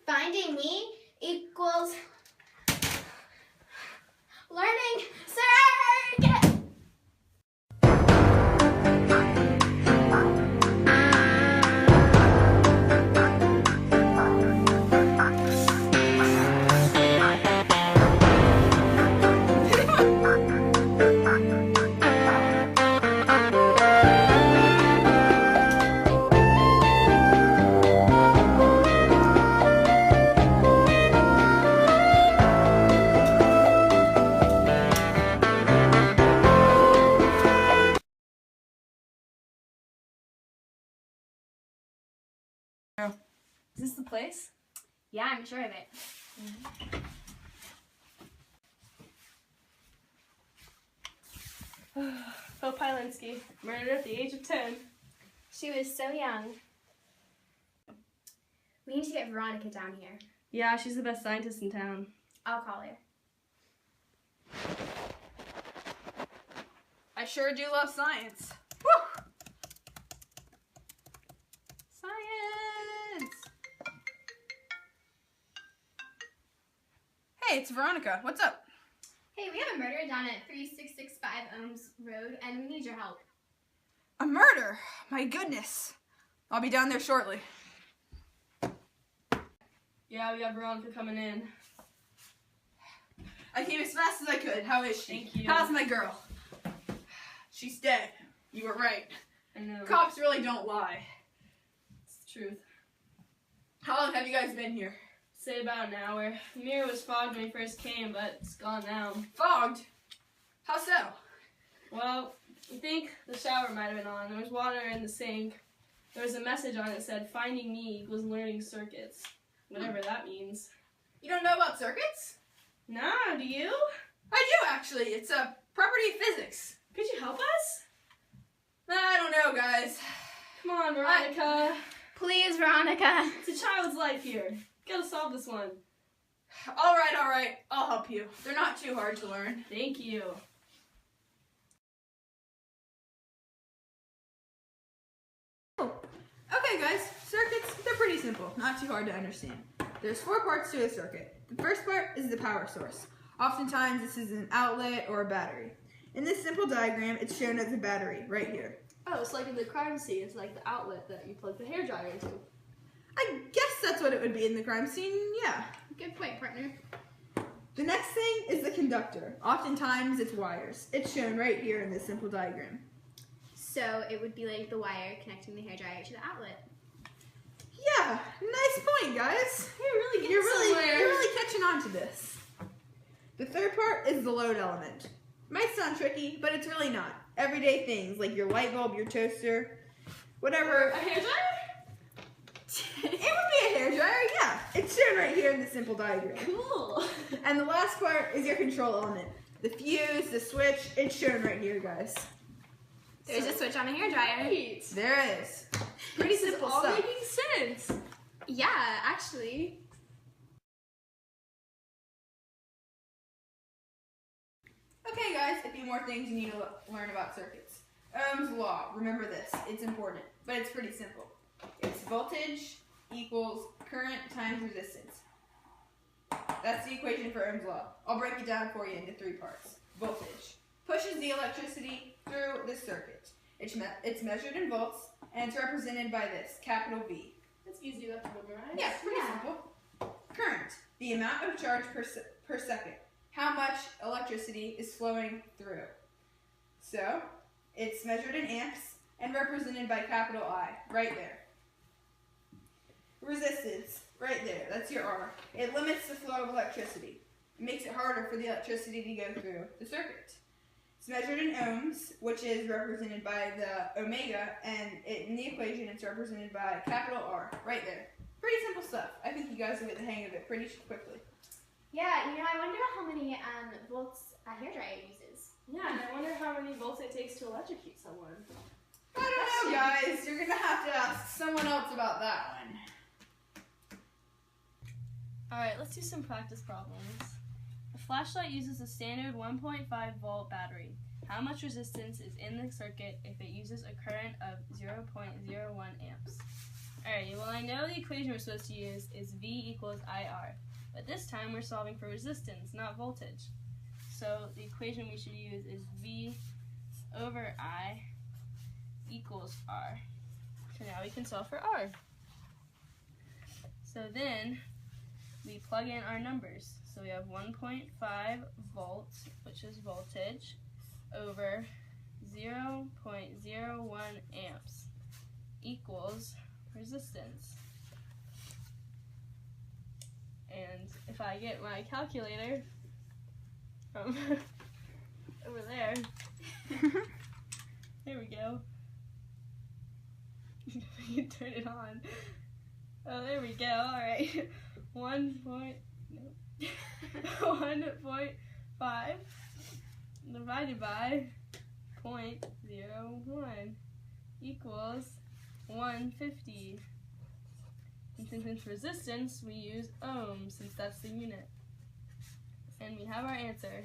Finding me equals learning circuit. Is this the place? Yeah, I'm sure of it. Phil Pylinski, murdered at the age of 10. She was so young. We need to get Veronica down here. Yeah, she's the best scientist in town. I'll call her. I sure do love science. Woo! Science! Hey, it's Veronica. What's up? Hey, we have a murder down at 3665 Ohms Road, and we need your help. A murder? My goodness. I'll be down there shortly. Yeah, we got Veronica coming in. I came as fast as I could. How is she? Thank you. How's my girl? She's dead. You were right. I know. Cops really don't lie. It's the truth. How long have you guys been here? Say about an hour. The mirror was fogged when we first came, but it's gone now. Fogged? How so? Well, I think the shower might have been on. There was water in the sink. There was a message on it that said, "Finding me equals learning circuits." Whatever that means. You don't know about circuits? Nah, do you? I do, actually. It's a property of physics. Could you help us? I don't know, guys. Come on, Veronica. Please, Veronica. It's a child's life here. Gotta solve this one. All right. I'll help you. They're not too hard to learn. Thank you. Okay, guys. Circuits, they're pretty simple. Not too hard to understand. There's 4 parts to a circuit. The first part is the power source. Oftentimes, this is an outlet or a battery. In this simple diagram, it's shown as a battery right here. Oh, it's like in the crime scene. It's like the outlet that you plug the hairdryer into. I guess that's what it would be in the crime scene, yeah. Good point, partner. The next thing is the conductor. Oftentimes, it's wires. It's shown right here in this simple diagram. So it would be like the wire connecting the hairdryer to the outlet. Yeah, nice point, guys. You're really catching on to this. The third part is the load element. Might sound tricky, but it's really not. Everyday things like your light bulb, your toaster, whatever. A hairdryer? It would be a hairdryer, yeah. It's shown right here in the simple diagram. Cool. And the last part is your control element. The fuse, the switch, it's shown right here, guys. There's a switch on a hairdryer. Great. There is. Pretty This simple is all stuff. making sense. Yeah, actually. Okay, guys, a few more things you need to learn about circuits. Ohm's law. Remember this. It's important, but it's pretty simple. It's voltage equals current times resistance. That's the equation for Ohm's law. I'll break it down for you into 3 parts. Voltage pushes the electricity through the circuit. It's measured in volts, and it's represented by this, capital V. That's easy enough to memorize. Yeah, pretty simple. Current, the amount of charge per second. How much electricity is flowing through. So, it's measured in amps and represented by capital I, right there. Resistance, right there, that's your R. It limits the flow of electricity. It makes it harder for the electricity to go through the circuit. It's measured in ohms, which is represented by the omega, and in the equation it's represented by capital R, right there. Pretty simple stuff. I think you guys will get the hang of it pretty quickly. Yeah, I wonder how many volts a hairdryer uses. Yeah, and I wonder many volts it takes to electrocute someone? I don't know, guys. You're gonna have to ask someone else about that one. Alright, let's do some practice problems. A flashlight uses a standard 1.5 volt battery. How much resistance is in the circuit if it uses a current of 0.01 amps? Alright, well I know the equation we're supposed to use is V equals IR. But this time we're solving for resistance, not voltage. So the equation we should use is V over I equals R. So now we can solve for R. So then we plug in our numbers. So we have 1.5 volts, which is voltage, over 0.01 amps equals resistance. And if I get my calculator from over there, there we go. You can turn it on. Oh, there we go. All right. 1.5 divided by 0.01 equals 150. And since it's resistance, we use ohms since that's the unit. And we have our answer.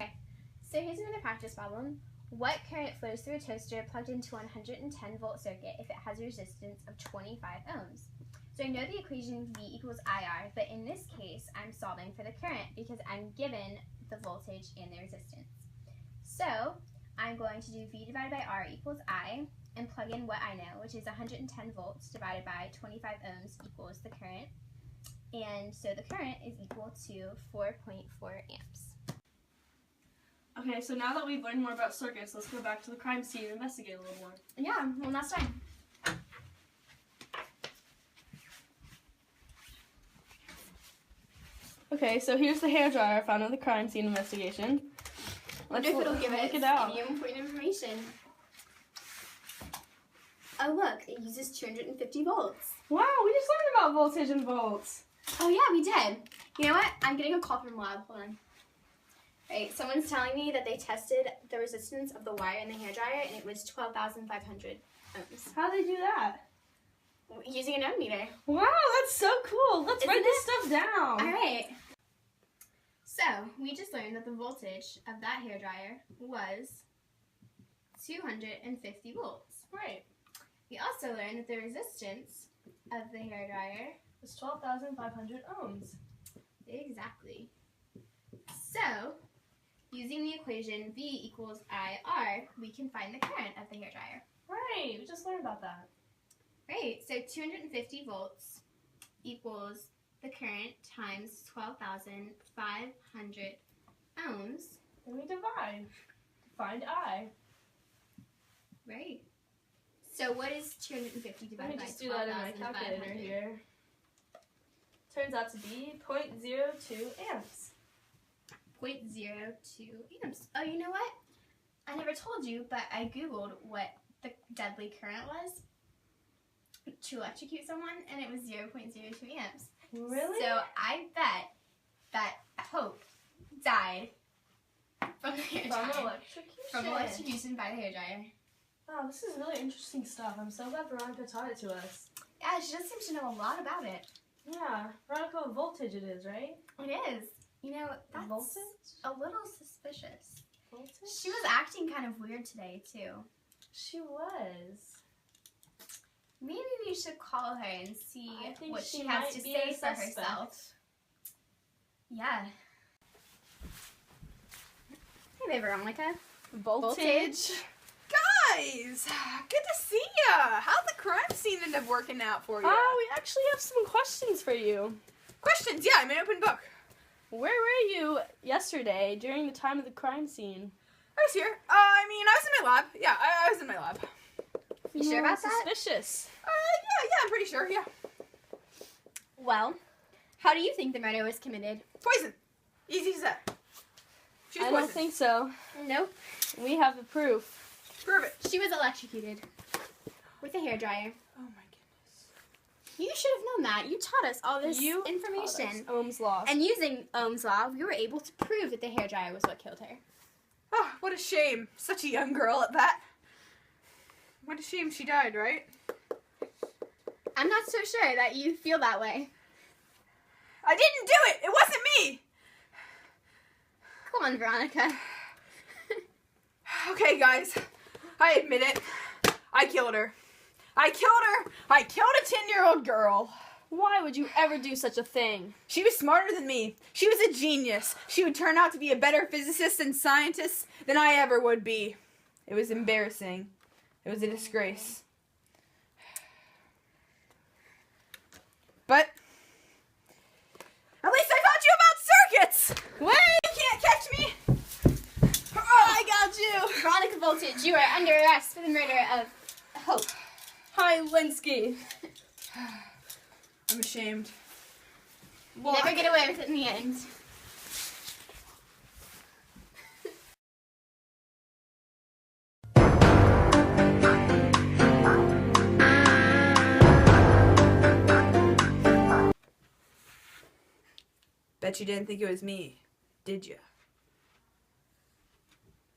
So here's another practice problem. What current flows through a toaster plugged into a 110 volt circuit if it has a resistance of 25 ohms? So I know the equation V equals IR, but in this case, I'm solving for the current because I'm given the voltage and the resistance. So I'm going to do V divided by R equals I and plug in what I know, which is 110 volts divided by 25 ohms equals the current. And so the current is equal to 4.4 amps. Okay, so now that we've learned more about circuits, let's go back to the crime scene and investigate a little more. Yeah, one last time. Okay, so here's the hairdryer found in the crime scene investigation. Wonder if it'll give us any important information. Oh look, it uses 250 volts. Wow, we just learned about voltage and volts. Oh yeah, we did. You know what? I'm getting a call from lab. Hold on. Right, someone's telling me that they tested the resistance of the wire in the hairdryer and it was 12,500 ohms. How do they do that? Using an ohm meter. Wow, that's so cool. Let's write this stuff down. All right. So, we just learned that the voltage of that hairdryer was 250 volts. Right. We also learned that the resistance of the hairdryer It's 12,500 ohms. exactly. So, using the equation V equals IR, we can find the current of the hairdryer. Right, we just learned about that. Right, so 250 volts equals the current times 12,500 ohms. Then we divide to find I. Right. So what is 250 Let divided me by just do that in my 12,500? calculator here. Turns out to be 0.02 amps. 0.02 amps. Oh, you know what? I never told you, but I googled what the deadly current was to electrocute someone, and it was 0.02 amps. Really? So I bet that Hope died from the hairdryer. From electrocution by the hairdryer. Wow, this is really interesting stuff. I'm so glad Veronica taught it to us. Yeah, she just seems to know a lot about it. Yeah, Veronica, what voltage it is, right? It is. You know, that's Voltage? a little suspicious. Voltage? She was acting kind of weird today, too. She was. Maybe we should call her and see I think what she she has might to be say a for suspect. herself. Yeah. Hey there, Veronica. Voltage? Guys, good to see ya. How'd the crime scene end up working out for you? We actually have some questions for you. Questions? Yeah, I'm an open book. Where were you yesterday during the time of the crime scene? I was here. I was in my lab. Yeah, I was in my lab. You sure about that? Suspicious. Yeah, I'm pretty sure, yeah. Well, how do you think the murder was committed? Poison. Easy as that. She was I don't poisoned. think so. Nope. We have the proof. Prove it. She was electrocuted with a hairdryer. Oh my goodness. You should have known that. You taught us all this information. Ohm's law. And using Ohm's law, we were able to prove that the hairdryer was what killed her. Oh, what a shame. Such a young girl at that. What a shame she died, right? I'm not so sure that you feel that way. I didn't do it! It wasn't me! Come on, Veronica. Okay, guys. I admit it. I killed her. I killed a 10-year-old girl. Why would you ever do such a thing? She was smarter than me. She was a genius. She would turn out to be a better physicist and scientist than I ever would be. It was embarrassing. It was a disgrace. But at least I taught you about circuits! Wait! You can't catch me! I got you! Veronica Voltage, you are under arrest for the murder of Hope. Hi, Linsky. I'm ashamed. You never get away with it in the end. Bet you didn't think it was me, did you?